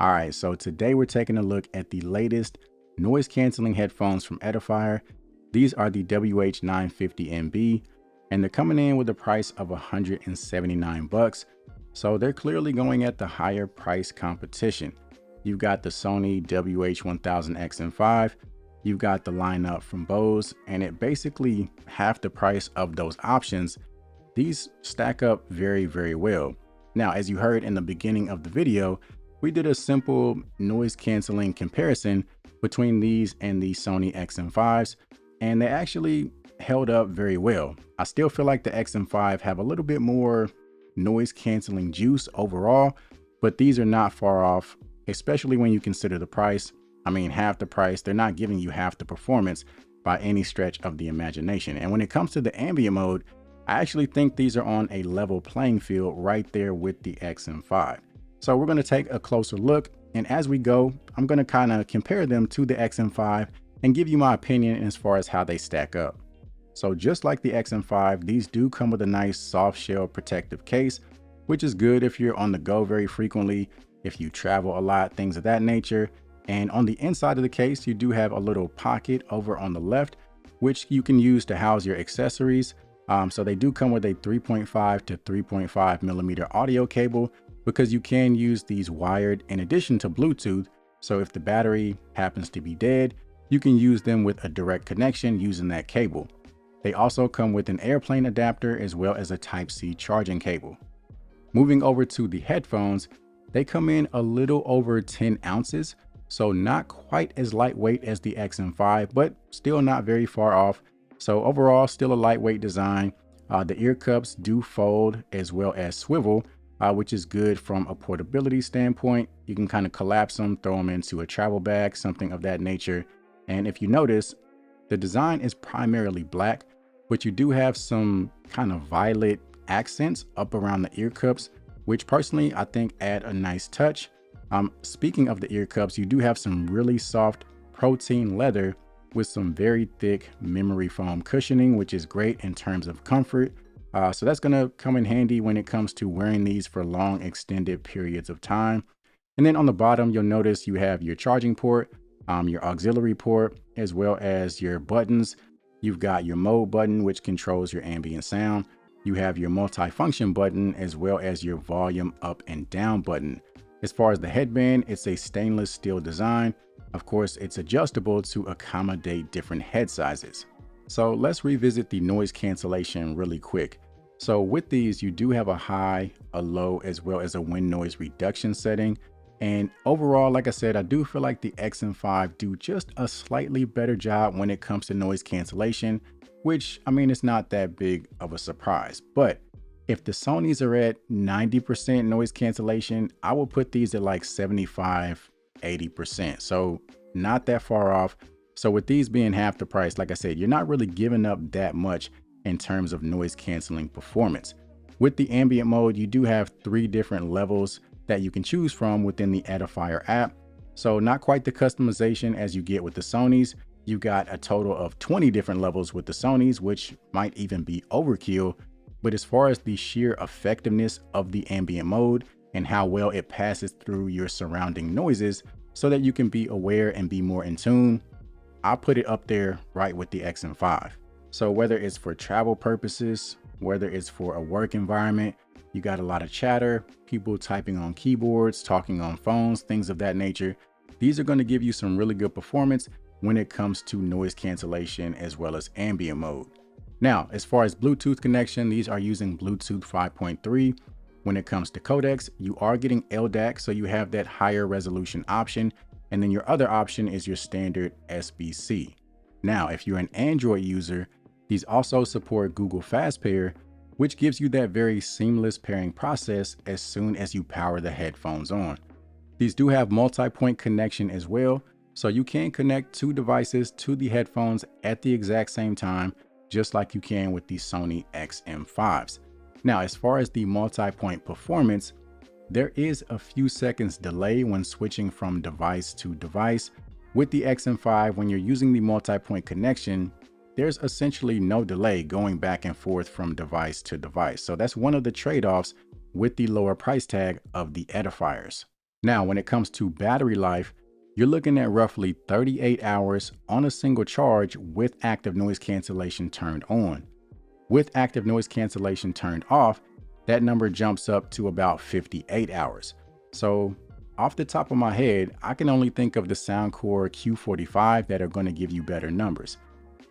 All right, so today we're taking a look at the latest noise canceling headphones from Edifier. These are the WH950NB, and they're coming in with a price of $179. So they're clearly going at the higher price competition. You've got the Sony WH-1000XM5, you've got the lineup from Bose, and at basically half the price of those options, these stack up very, very well. Now, as you heard in the beginning of the video, we did a simple noise canceling comparison between these and the Sony XM5s, and they actually held up very well. I still feel like the XM5 have a little bit more noise canceling juice overall, but these are not far off, especially when you consider the price. I mean, half the price, they're not giving you half the performance by any stretch of the imagination. And when it comes to the ambient mode, I actually think these are on a level playing field right there with the XM5. So we're going to take a closer look, and as we go, I'm going to kind of compare them to the XM5 and give you my opinion as far as how they stack up. So just like the XM5, these do come with a nice soft shell protective case, which is good if you're on the go very frequently, if you travel a lot, things of that nature. And on the inside of the case, you do have a little pocket over on the left, which you can use to house your accessories. So they do come with a 3.5 to 3.5 millimeter audio cable, because you can use these wired in addition to Bluetooth. So if the battery happens to be dead, you can use them with a direct connection using that cable. They also come with an airplane adapter as well as a Type-C charging cable. Moving over to the headphones, they come in a little over 10 ounces. So not quite as lightweight as the XM5, but still not very far off. So overall, still a lightweight design. The ear cups do fold as well as swivel, which is good from a portability standpoint. You can kind of collapse them, throw them into a travel bag, something of that nature. And if you notice, the design is primarily black, but you do have some kind of violet accents up around the ear cups, which personally I think add a nice touch. Speaking of the ear cups, you do have some really soft protein leather with some very thick memory foam cushioning, which is great in terms of comfort. So that's going to come in handy when it comes to wearing these for long extended periods of time. And then on the bottom, you'll notice you have your charging port, your auxiliary port, as well as your buttons. You've got your mode button, which controls your ambient sound. You have your multi-function button, as well as your volume up and down button. As far as the headband, it's a stainless steel design. Of course, it's adjustable to accommodate different head sizes. So let's revisit the noise cancellation really quick. So with these, you do have a high, a low, as well as a wind noise reduction setting. And overall, like I said, I do feel like the XM5 do just a slightly better job when it comes to noise cancellation, which, I mean, it's not that big of a surprise. But if the Sonys are at 90% noise cancellation, I will put these at like 75, 80%. So not that far off. So with these being half the price, like I said, you're not really giving up that much in terms of noise canceling performance. With the ambient mode, you do have 3 different levels that you can choose from within the Edifier app. So not quite the customization as you get with the Sonys. You got a total of 20 different levels with the Sonys, which might even be overkill. But as far as the sheer effectiveness of the ambient mode and how well it passes through your surrounding noises so that you can be aware and be more in tune, I'll put it up there right with the XM5. So whether it's for travel purposes, whether it's for a work environment, you got a lot of chatter, people typing on keyboards, talking on phones, things of that nature. These are going to give you some really good performance when it comes to noise cancellation as well as ambient mode. Now, as far as Bluetooth connection, these are using Bluetooth 5.3. When it comes to codecs, you are getting LDAC, so you have that higher resolution option. And then your other option is your standard SBC. Now, if you're an Android user, these also support Google Fast Pair, which gives you that very seamless pairing process as soon as you power the headphones on. These do have multi-point connection as well, so you can connect 2 devices to the headphones at the exact same time, just like you can with the Sony XM5s. Now, as far as the multi-point performance, there is a few seconds delay when switching from device to device. With the XM5, when you're using the multi-point connection, there's essentially no delay going back and forth from device to device. So that's one of the trade-offs with the lower price tag of the Edifiers. Now, when it comes to battery life, you're looking at roughly 38 hours on a single charge with active noise cancellation turned on. With active noise cancellation turned off, that number jumps up to about 58 hours. So off the top of my head, I can only think of the Soundcore Q45 that are going to give you better numbers.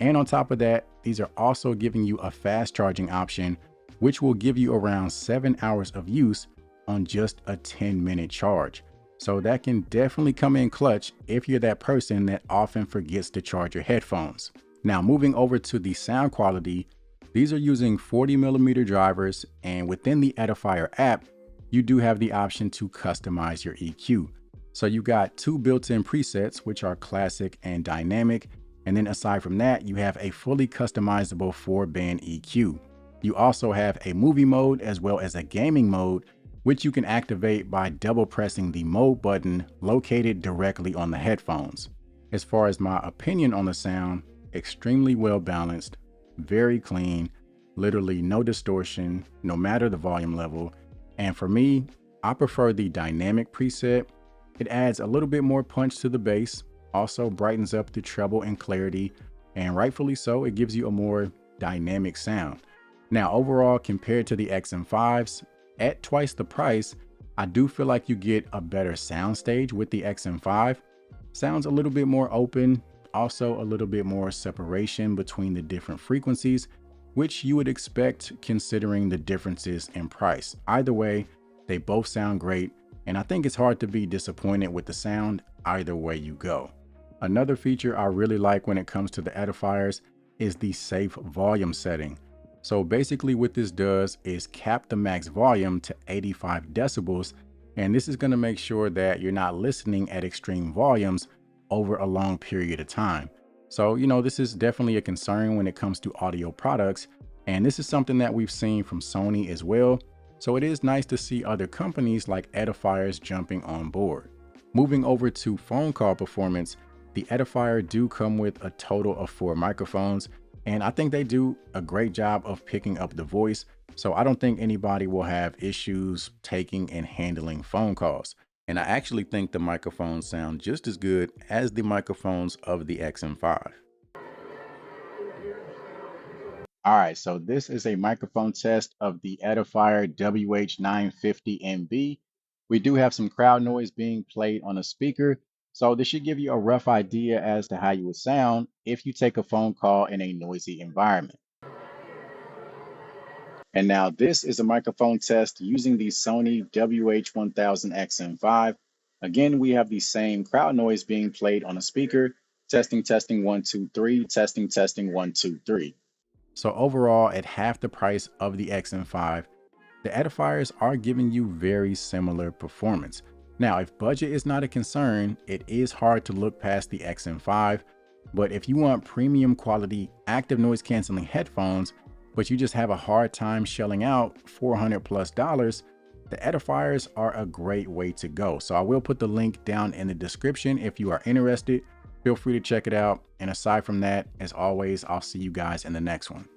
And on top of that, these are also giving you a fast charging option, which will give you around 7 hours of use on just a 10-minute charge. So that can definitely come in clutch if you're that person that often forgets to charge your headphones. Now, moving over to the sound quality, these are using 40mm drivers, and within the Edifier app, you do have the option to customize your EQ. So you got two built-in presets, which are classic and dynamic. And then aside from that, you have a fully customizable 4-band EQ. You also have a movie mode as well as a gaming mode, which you can activate by double pressing the mode button located directly on the headphones. As far as my opinion on the sound, extremely well balanced, very clean, literally no distortion, no matter the volume level. And for me, I prefer the dynamic preset. It adds a little bit more punch to the bass, also brightens up the treble and clarity, and rightfully so, it gives you a more dynamic sound. Now, overall, compared to the XM5s, at twice the price, I do feel like you get a better soundstage with the XM5. Sounds a little bit more open, also a little bit more separation between the different frequencies, which you would expect considering the differences in price. Either way, they both sound great, and I think it's hard to be disappointed with the sound either way you go. Another feature I really like when it comes to the Edifiers is the safe volume setting. So basically what this does is cap the max volume to 85 decibels, and this is going to make sure that you're not listening at extreme volumes over a long period of time. So, this is definitely a concern when it comes to audio products, and this is something that we've seen from Sony as well. So it is nice to see other companies like Edifiers jumping on board. Moving over to phone call performance, the Edifier do come with a total of 4 microphones, and I think they do a great job of picking up the voice. So I don't think anybody will have issues taking and handling phone calls. And I actually think the microphones sound just as good as the microphones of the XM5. All right, so this is a microphone test of the Edifier WH950NB. We do have some crowd noise being played on a speaker, so this should give you a rough idea as to how you would sound if you take a phone call in a noisy environment. And now this is a microphone test using the Sony WH-1000XM5. Again, we have the same crowd noise being played on a speaker. Testing, testing, 1, 2, 3. Testing, testing, 1, 2, 3. So overall, at half the price of the XM5, the Edifiers are giving you very similar performance. Now, if budget is not a concern, it is hard to look past the XM5. But if you want premium quality active noise canceling headphones, but you just have a hard time shelling out $400+, the Edifiers are a great way to go. So I will put the link down in the description if you are interested. Feel free to check it out. And aside from that, as always, I'll see you guys in the next one.